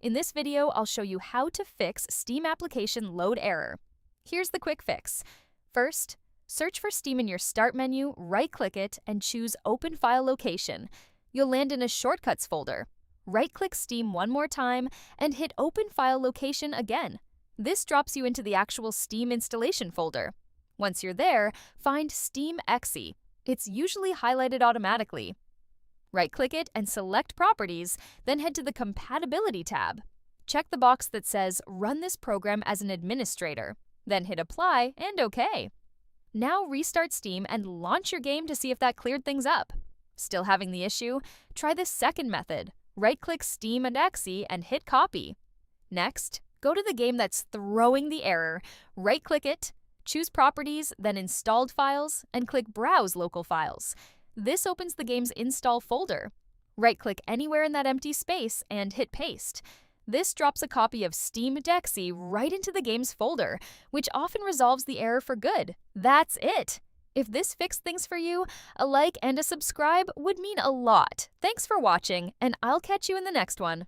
In this video, I'll show you how to fix Steam application load error. Here's the quick fix. First, search for Steam in your Start menu, right-click it, and choose Open File Location. You'll land in a Shortcuts folder. Right-click Steam one more time and hit Open File Location again. This drops you into the actual Steam installation folder. Once you're there, find steam.exe. It's usually highlighted automatically. Right-click it and select Properties, then head to the Compatibility tab. Check the box that says Run this program as an administrator. Then hit Apply and OK. Now restart Steam and launch your game to see if that cleared things up. Still having the issue? Try this second method. Right-click Steam and exe and hit Copy. Next, go to the game that's throwing the error, right-click it, choose Properties, then Installed Files, and click Browse Local Files. This opens the game's install folder. Right-click anywhere in that empty space and hit Paste. This drops a copy of steam.exe right into the game's folder, which often resolves the error for good. That's it! If this fixed things for you, a like and a subscribe would mean a lot. Thanks for watching, and I'll catch you in the next one.